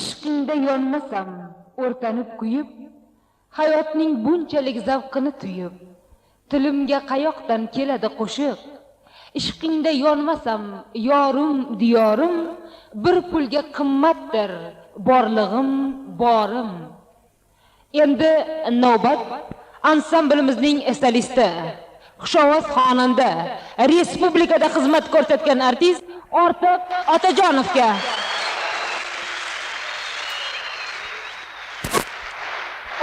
ishqingda yonmasam, o'rtanib kuyib, hayotning bunchalik zavqini tuyib, tilimga qayoqdan keladi qo'shiq. Ishqingda yonmasam, yorim, diyorim, bir pulga qimmatdir, borlig'im, borim. Endi navbat ansamblimizning solisti, xushovoz xonanda, respublikada xizmat ko'rsatgan artist Ortiq Otajonovga.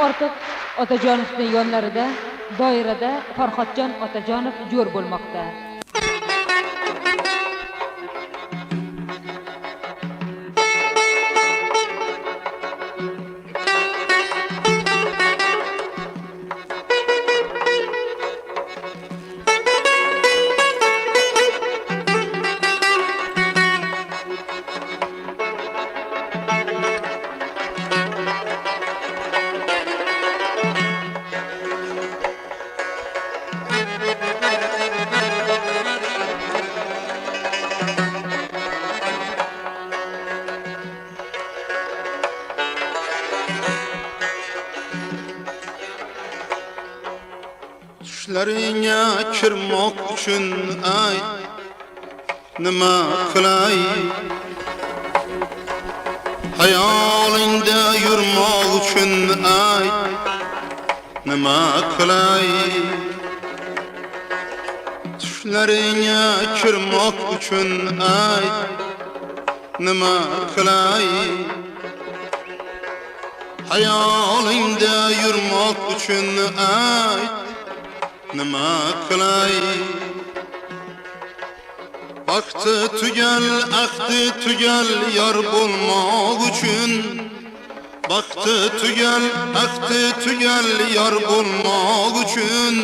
Ortiq Otajonovning yonlarida doirada Farhodjon Otajonov jo'r bo'lmoqda. Tushlaringga kirmoq uchun ay nima qilay, hayolingda yurmoq uchun ay nima qilay, tushlaringga kirmoq uchun ay nima qilay, hayolingda yurmoq uchun ay nima qilay. Vaqti tugal, ahdi tugal yor bo'lmoq uchun, vaqti tugal, ahdi tugal yor bo'lmoq uchun,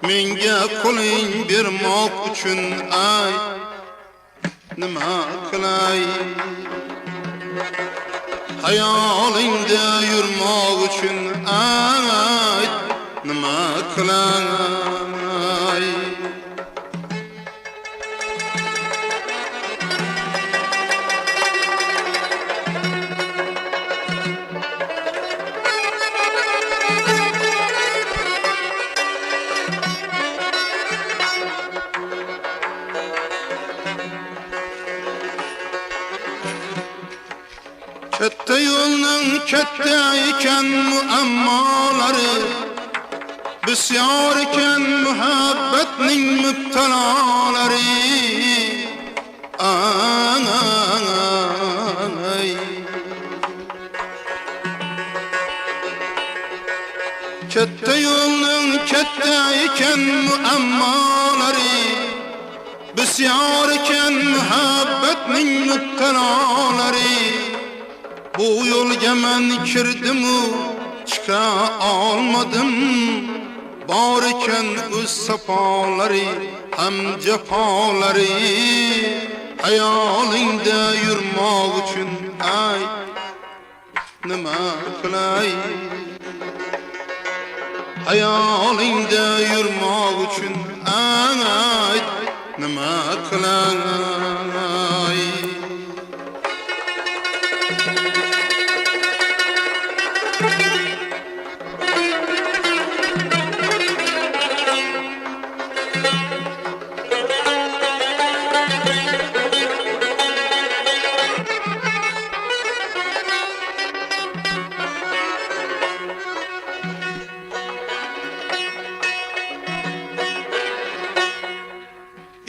menga qo'ling bermoq uchun ay nima qilay, hayolingda yurmoq uchun ay nima qilay. Katta yo'lning katta ekan muammolari, bisyor ekan muhabbatning müptelalari. Ay. Katta yo'lning katta ekan muammolari, bisyor ekan muhabbatning müptelalari. Bu yo'lga men kirdim-u chiqa olmadim, bor ekan o'z safolari ham jafolari. Hayolingda yurmoq uchun ay nima qilay, hayolingda yurmoq uchun ay nima qilay.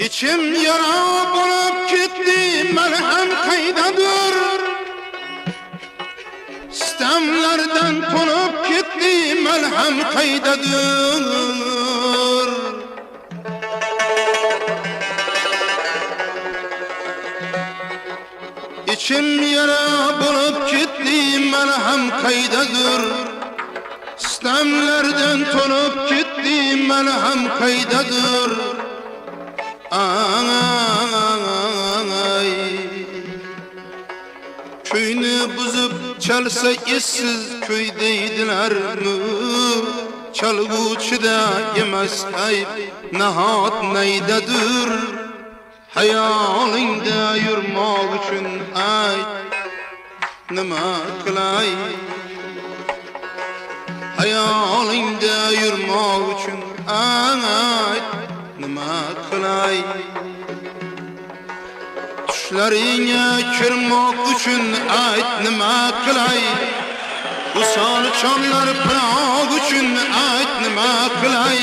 İçim yara bulup gitti, merhem kaydadır. Sistemlerden konup gitti, merhem kaydadır. İçim yara bulup gitti, merhem kaydadır. Sistemlerden konup gitti, merhem kaydadır. Ay. Köyünü buzup çalsa essiz köy deydiler mi? Çalgıçı da yemez ayıp nahat neydedir? Hayalinde yurmak için ay nima qilay hayolingda yurmoq uchun ayt nima qilay tushlaringga kirmoq uchun ayt nima qilay usol chonlar panoh uchun ayt nima qilay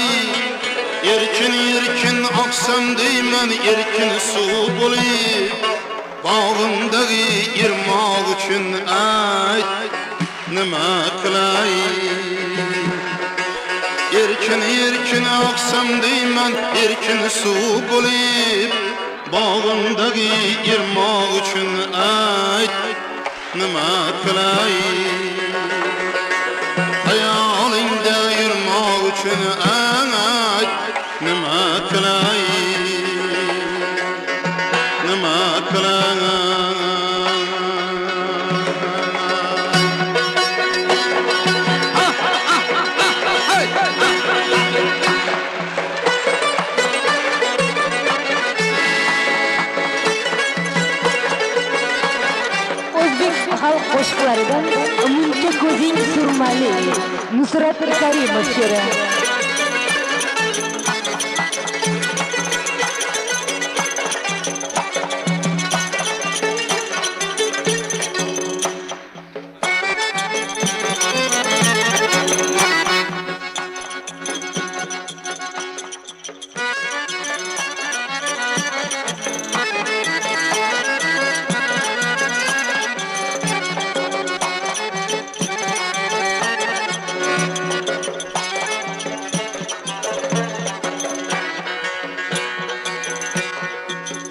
erkin erkin oqsam deyman erkin suv bo'lib bağımdagi irmoq uchun ayt nima qilay erkin erkin oqsam deyman erkin suv bo'lib bağımdagi irmoq uchun ayt nima qilay hayolingda yurmoq uchun ayt nima qilay nima qilay Halk qo'shiqlaridan muncha ko'zing surmali Nusrat Karimov she'ri.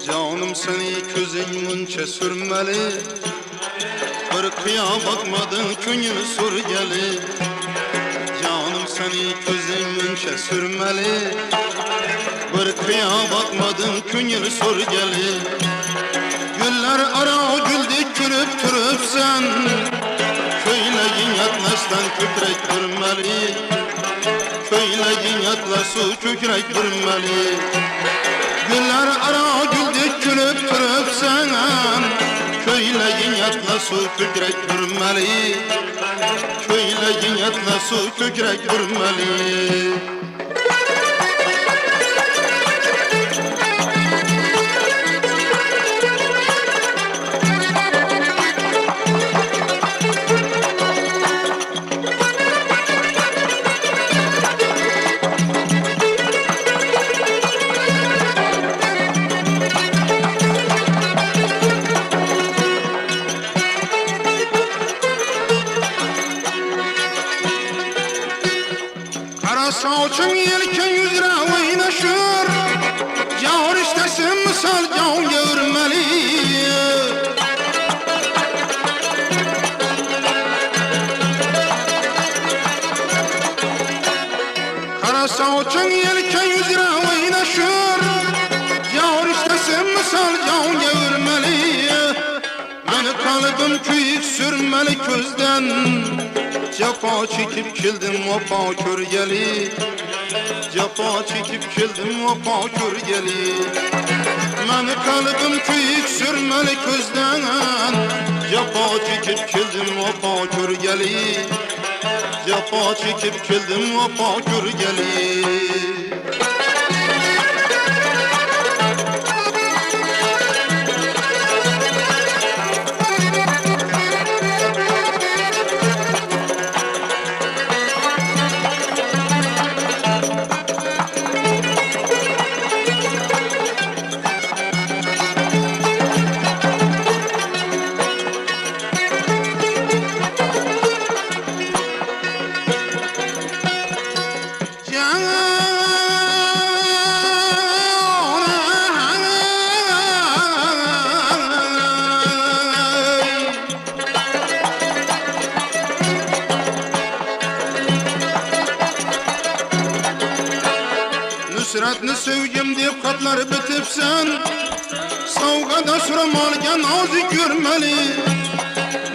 Canım seni közün muncha sürmeli bir qiyo bakmadın ko'ngil surgali Canım seni közün muncha sürmeli bir qiyo bakmadın ko'ngil surgali Gullar aro guldek kulib turibsan ko'ylaging atlasdan ko'krak burmali ko'ylaging atlasu ko'krak burmali Gullar aro guldek kulib turibsan ko'ylaging atlasu ko'krak burmali ko'ylaging atlasu ko'krak burmali Soçun yelken yüzüne oynaşır Yağır istesin misal can görmeli Kara soçun yelken yüzüne oynaşır Yağır istesin misal can görmeli Beni kalbim kuyuk sürmeli közden Cefa çekip keldim vapa körgeli Cefa çekip keldim vapa körgeli Meni kalbim kuyuk sürmeli közden Cefa çekip keldim vapa körgeli Cefa çekip keldim vapa körgeli Nusratni sevgim deb xatlar bitibsan Sovg'ada suramolga nozik ko'rmali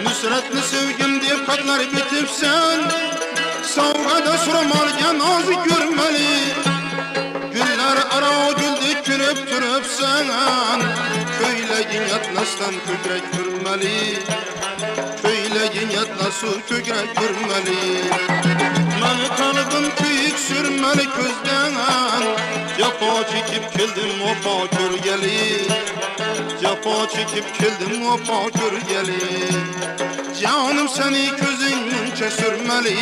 Nusratni sevgim deb xatlar bitibsan Sovg'ada suramolga nozik ko'rmali Gullar aro guldek kulib turibsan Ko'ylaging atlasdan ko'krak turmali su kökrak görmeli. Meni kalıbım kıyık sürmeli közden. Jafo çekip keldim opa körgeli. Jafo çekip keldim opa körgeli. Canım seni közünce sürmeli.